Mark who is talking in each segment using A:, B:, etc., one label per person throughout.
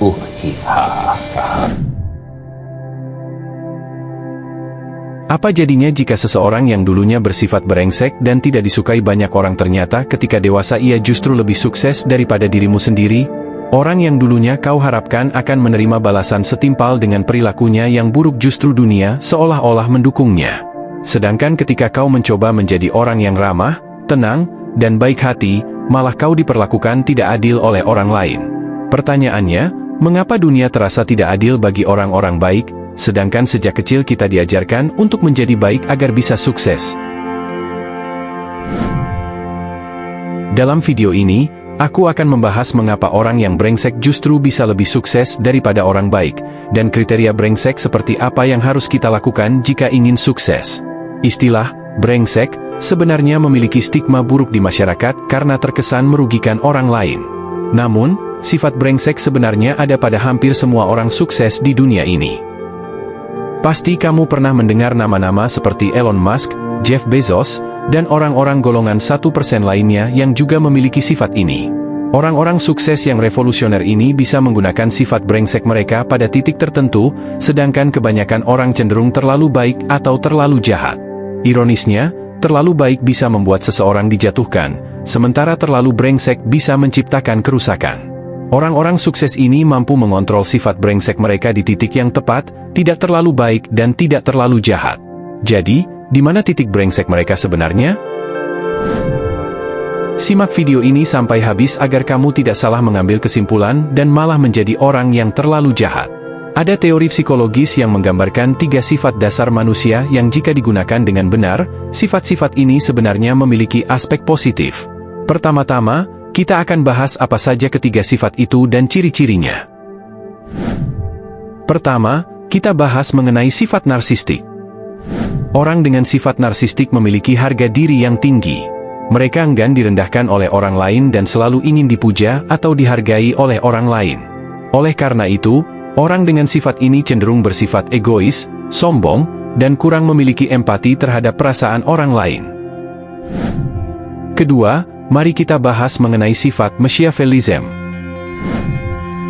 A: Oh, ha, ha, ha.
B: Apa jadinya jika seseorang yang dulunya bersifat brengsek dan tidak disukai banyak orang ternyata ketika dewasa ia justru lebih sukses daripada dirimu sendiri? Orang yang dulunya kau harapkan akan menerima balasan setimpal dengan perilakunya yang buruk justru dunia seolah-olah mendukungnya. Sedangkan ketika kau mencoba menjadi orang yang ramah, tenang, dan baik hati, malah kau diperlakukan tidak adil oleh orang lain. Pertanyaannya, mengapa dunia terasa tidak adil bagi orang-orang baik? Sedangkan sejak kecil kita diajarkan untuk menjadi baik agar bisa sukses. Dalam video ini, aku akan membahas mengapa orang yang brengsek justru bisa lebih sukses daripada orang baik, dan kriteria brengsek seperti apa yang harus kita lakukan jika ingin sukses. Istilah brengsek sebenarnya memiliki stigma buruk di masyarakat karena terkesan merugikan orang lain. Namun, sifat brengsek sebenarnya ada pada hampir semua orang sukses di dunia ini. Pasti kamu pernah mendengar nama-nama seperti Elon Musk, Jeff Bezos, dan orang-orang golongan 1% lainnya yang juga memiliki sifat ini. Orang-orang sukses yang revolusioner ini bisa menggunakan sifat brengsek mereka pada titik tertentu, sedangkan kebanyakan orang cenderung terlalu baik atau terlalu jahat. Ironisnya, terlalu baik bisa membuat seseorang dijatuhkan, sementara terlalu brengsek bisa menciptakan kerusakan. Orang-orang sukses ini mampu mengontrol sifat brengsek mereka di titik yang tepat, tidak terlalu baik dan tidak terlalu jahat. Jadi, di mana titik brengsek mereka sebenarnya? Simak video ini sampai habis agar kamu tidak salah mengambil kesimpulan dan malah menjadi orang yang terlalu jahat. Ada teori psikologis yang menggambarkan 3 sifat dasar manusia yang jika digunakan dengan benar, sifat-sifat ini sebenarnya memiliki aspek positif. Pertama-tama, kita akan bahas apa saja ketiga sifat itu dan ciri-cirinya. Pertama, kita bahas mengenai sifat narsistik. Orang dengan sifat narsistik memiliki harga diri yang tinggi. Mereka enggan direndahkan oleh orang lain dan selalu ingin dipuja atau dihargai oleh orang lain. Oleh karena itu, orang dengan sifat ini cenderung bersifat egois, sombong, dan kurang memiliki empati terhadap perasaan orang lain. Kedua, mari kita bahas mengenai sifat Machiavellism.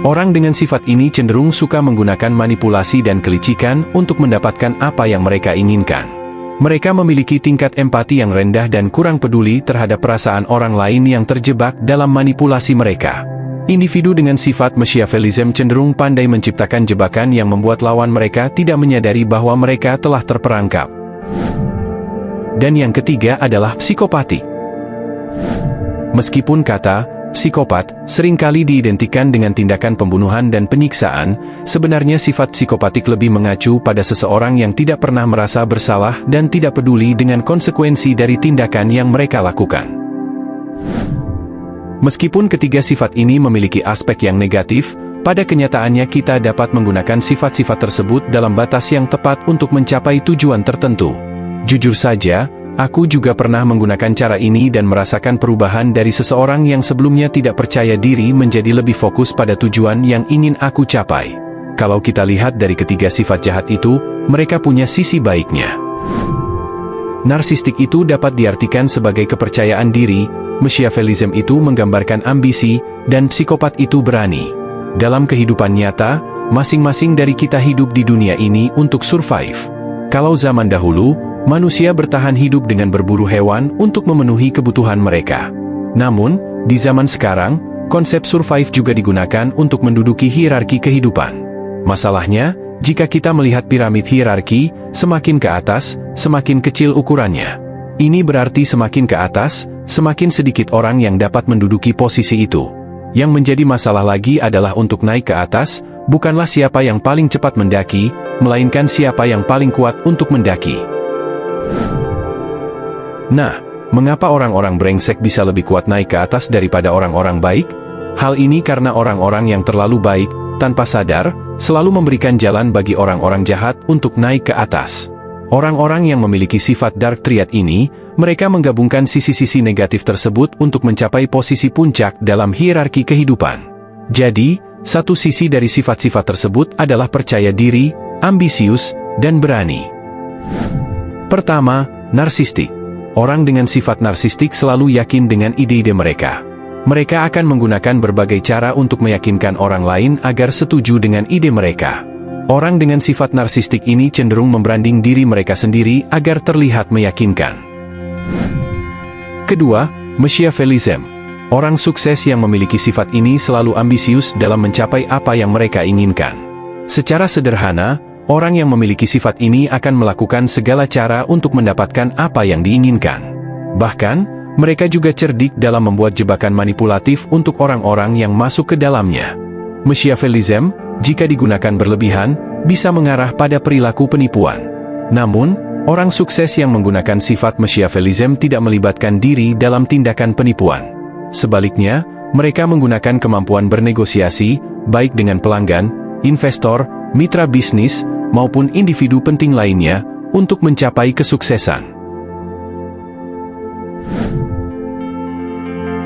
B: Orang dengan sifat ini cenderung suka menggunakan manipulasi dan kelicikan untuk mendapatkan apa yang mereka inginkan. Mereka memiliki tingkat empati yang rendah dan kurang peduli terhadap perasaan orang lain yang terjebak dalam manipulasi mereka. Individu dengan sifat Machiavellism cenderung pandai menciptakan jebakan yang membuat lawan mereka tidak menyadari bahwa mereka telah terperangkap. Dan yang ketiga adalah psikopatik. Meskipun kata psikopat seringkali diidentikan dengan tindakan pembunuhan dan penyiksaan, sebenarnya sifat psikopatik lebih mengacu pada seseorang yang tidak pernah merasa bersalah dan tidak peduli dengan konsekuensi dari tindakan yang mereka lakukan. Meskipun ketiga sifat ini memiliki aspek yang negatif, pada kenyataannya kita dapat menggunakan sifat-sifat tersebut dalam batas yang tepat untuk mencapai tujuan tertentu. Jujur saja, aku juga pernah menggunakan cara ini dan merasakan perubahan dari seseorang yang sebelumnya tidak percaya diri menjadi lebih fokus pada tujuan yang ingin aku capai. Kalau kita lihat dari ketiga sifat jahat itu, mereka punya sisi baiknya. Narsistik itu dapat diartikan sebagai kepercayaan diri, Machiavellism itu menggambarkan ambisi, dan psikopat itu berani. Dalam kehidupan nyata, masing-masing dari kita hidup di dunia ini untuk survive. Kalau zaman dahulu, manusia bertahan hidup dengan berburu hewan untuk memenuhi kebutuhan mereka. Namun, di zaman sekarang, konsep survive juga digunakan untuk menduduki hierarki kehidupan. Masalahnya, jika kita melihat piramid hierarki, semakin ke atas, semakin kecil ukurannya. Ini berarti semakin ke atas, semakin sedikit orang yang dapat menduduki posisi itu. Yang menjadi masalah lagi adalah untuk naik ke atas, bukanlah siapa yang paling cepat mendaki, melainkan siapa yang paling kuat untuk mendaki. Nah, mengapa orang-orang brengsek bisa lebih kuat naik ke atas daripada orang-orang baik? Hal ini karena orang-orang yang terlalu baik, tanpa sadar, selalu memberikan jalan bagi orang-orang jahat untuk naik ke atas. Orang-orang yang memiliki sifat dark triad ini, mereka menggabungkan sisi-sisi negatif tersebut untuk mencapai posisi puncak dalam hierarki kehidupan. Jadi, satu sisi dari sifat-sifat tersebut adalah percaya diri, ambisius, dan berani. Pertama, narsistik. Orang dengan sifat narsistik selalu yakin dengan ide-ide mereka. Mereka akan menggunakan berbagai cara untuk meyakinkan orang lain agar setuju dengan ide mereka. Orang dengan sifat narsistik ini cenderung membranding diri mereka sendiri agar terlihat meyakinkan. Kedua, Machiavellism. Orang sukses yang memiliki sifat ini selalu ambisius dalam mencapai apa yang mereka inginkan. Secara sederhana, orang yang memiliki sifat ini akan melakukan segala cara untuk mendapatkan apa yang diinginkan. Bahkan, mereka juga cerdik dalam membuat jebakan manipulatif untuk orang-orang yang masuk ke dalamnya. Machiavellism, jika digunakan berlebihan, bisa mengarah pada perilaku penipuan. Namun, orang sukses yang menggunakan sifat Machiavellism tidak melibatkan diri dalam tindakan penipuan. Sebaliknya, mereka menggunakan kemampuan bernegosiasi, baik dengan pelanggan, investor, mitra bisnis, maupun individu penting lainnya, untuk mencapai kesuksesan.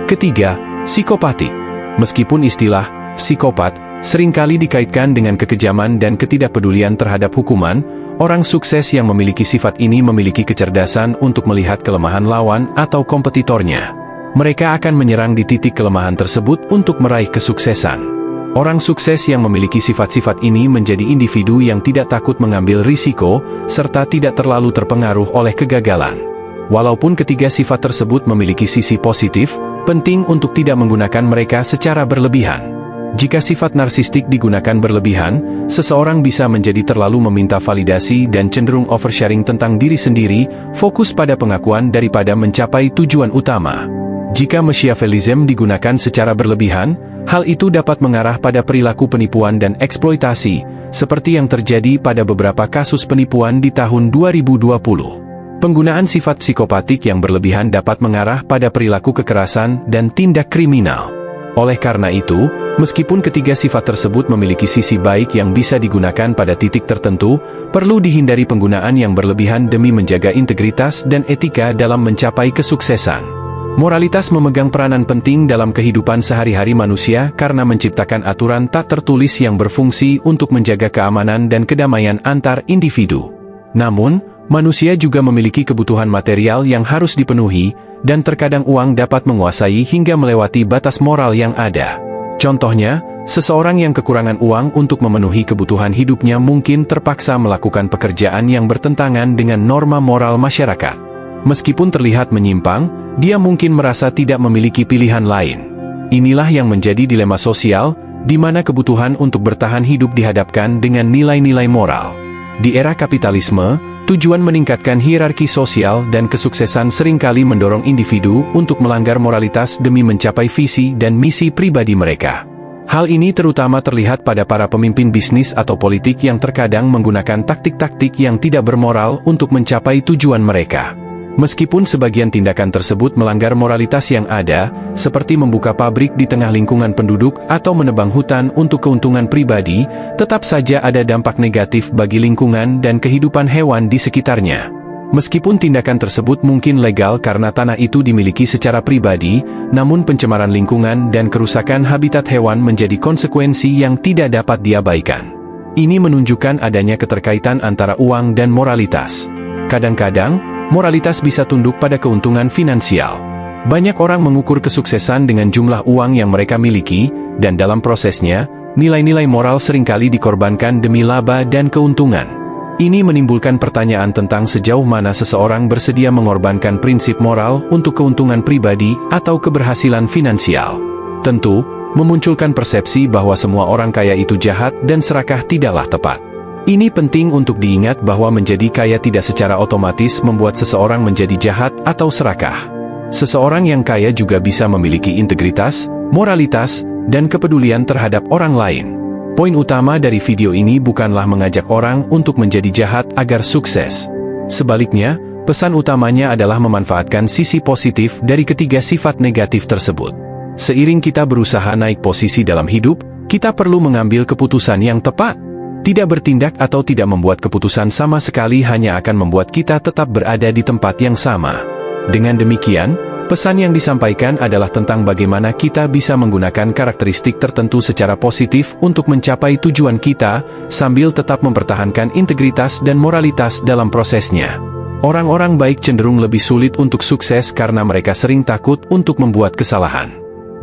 B: Ketiga, psikopatik. Meskipun istilah psikopat seringkali dikaitkan dengan kekejaman dan ketidakpedulian terhadap hukuman, orang sukses yang memiliki sifat ini memiliki kecerdasan untuk melihat kelemahan lawan atau kompetitornya. Mereka akan menyerang di titik kelemahan tersebut untuk meraih kesuksesan. Orang sukses yang memiliki sifat-sifat ini menjadi individu yang tidak takut mengambil risiko, serta tidak terlalu terpengaruh oleh kegagalan. Walaupun ketiga sifat tersebut memiliki sisi positif, penting untuk tidak menggunakan mereka secara berlebihan. Jika sifat narsistik digunakan berlebihan, seseorang bisa menjadi terlalu meminta validasi dan cenderung oversharing tentang diri sendiri, fokus pada pengakuan daripada mencapai tujuan utama. Jika Machiavellism digunakan secara berlebihan, hal itu dapat mengarah pada perilaku penipuan dan eksploitasi, seperti yang terjadi pada beberapa kasus penipuan di tahun 2020. Penggunaan sifat psikopatik yang berlebihan dapat mengarah pada perilaku kekerasan dan tindak kriminal. Oleh karena itu, meskipun ketiga sifat tersebut memiliki sisi baik yang bisa digunakan pada titik tertentu, perlu dihindari penggunaan yang berlebihan demi menjaga integritas dan etika dalam mencapai kesuksesan. Moralitas memegang peranan penting dalam kehidupan sehari-hari manusia karena menciptakan aturan tak tertulis yang berfungsi untuk menjaga keamanan dan kedamaian antar individu. Namun, manusia juga memiliki kebutuhan material yang harus dipenuhi, dan terkadang uang dapat menguasai hingga melewati batas moral yang ada. Contohnya, seseorang yang kekurangan uang untuk memenuhi kebutuhan hidupnya mungkin terpaksa melakukan pekerjaan yang bertentangan dengan norma moral masyarakat. Meskipun terlihat menyimpang, dia mungkin merasa tidak memiliki pilihan lain. Inilah yang menjadi dilema sosial, di mana kebutuhan untuk bertahan hidup dihadapkan dengan nilai-nilai moral. Di era kapitalisme, tujuan meningkatkan hierarki sosial dan kesuksesan seringkali mendorong individu untuk melanggar moralitas demi mencapai visi dan misi pribadi mereka. Hal ini terutama terlihat pada para pemimpin bisnis atau politik yang terkadang menggunakan taktik-taktik yang tidak bermoral untuk mencapai tujuan mereka. Meskipun sebagian tindakan tersebut melanggar moralitas yang ada, seperti membuka pabrik di tengah lingkungan penduduk atau menebang hutan untuk keuntungan pribadi, tetap saja ada dampak negatif bagi lingkungan dan kehidupan hewan di sekitarnya. Meskipun tindakan tersebut mungkin legal karena tanah itu dimiliki secara pribadi, namun pencemaran lingkungan dan kerusakan habitat hewan menjadi konsekuensi yang tidak dapat diabaikan. Ini menunjukkan adanya keterkaitan antara uang dan moralitas. Kadang-kadang, moralitas bisa tunduk pada keuntungan finansial. Banyak orang mengukur kesuksesan dengan jumlah uang yang mereka miliki, dan dalam prosesnya, nilai-nilai moral seringkali dikorbankan demi laba dan keuntungan. Ini menimbulkan pertanyaan tentang sejauh mana seseorang bersedia mengorbankan prinsip moral untuk keuntungan pribadi atau keberhasilan finansial. Tentu, memunculkan persepsi bahwa semua orang kaya itu jahat dan serakah tidaklah tepat. Ini penting untuk diingat bahwa menjadi kaya tidak secara otomatis membuat seseorang menjadi jahat atau serakah. Seseorang yang kaya juga bisa memiliki integritas, moralitas, dan kepedulian terhadap orang lain. Poin utama dari video ini bukanlah mengajak orang untuk menjadi jahat agar sukses. Sebaliknya, pesan utamanya adalah memanfaatkan sisi positif dari ketiga sifat negatif tersebut. Seiring kita berusaha naik posisi dalam hidup, kita perlu mengambil keputusan yang tepat. Tidak bertindak atau tidak membuat keputusan sama sekali hanya akan membuat kita tetap berada di tempat yang sama. Dengan demikian, pesan yang disampaikan adalah tentang bagaimana kita bisa menggunakan karakteristik tertentu secara positif untuk mencapai tujuan kita, sambil tetap mempertahankan integritas dan moralitas dalam prosesnya. Orang-orang baik cenderung lebih sulit untuk sukses karena mereka sering takut untuk membuat kesalahan.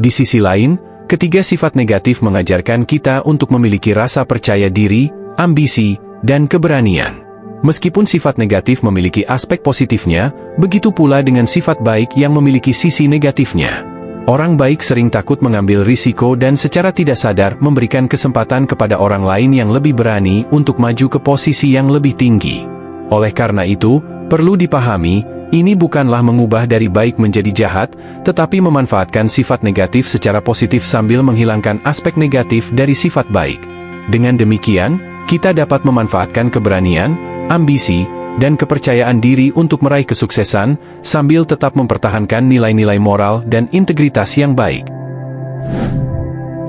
B: Di sisi lain, ketiga sifat negatif mengajarkan kita untuk memiliki rasa percaya diri, ambisi, dan keberanian. Meskipun sifat negatif memiliki aspek positifnya, begitu pula dengan sifat baik yang memiliki sisi negatifnya. Orang baik sering takut mengambil risiko dan secara tidak sadar memberikan kesempatan kepada orang lain yang lebih berani untuk maju ke posisi yang lebih tinggi. Oleh karena itu, perlu dipahami, ini bukanlah mengubah dari baik menjadi jahat, tetapi memanfaatkan sifat negatif secara positif sambil menghilangkan aspek negatif dari sifat baik. Dengan demikian, kita dapat memanfaatkan keberanian, ambisi, dan kepercayaan diri untuk meraih kesuksesan, sambil tetap mempertahankan nilai-nilai moral dan integritas yang baik.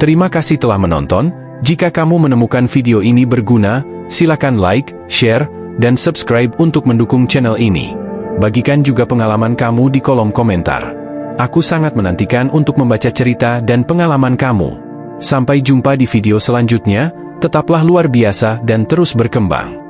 B: Terima kasih telah menonton. Jika kamu menemukan video ini berguna, silakan like, share, dan subscribe untuk mendukung channel ini. Bagikan juga pengalaman kamu di kolom komentar. Aku sangat menantikan untuk membaca cerita dan pengalaman kamu. Sampai jumpa di video selanjutnya, tetaplah luar biasa dan terus berkembang.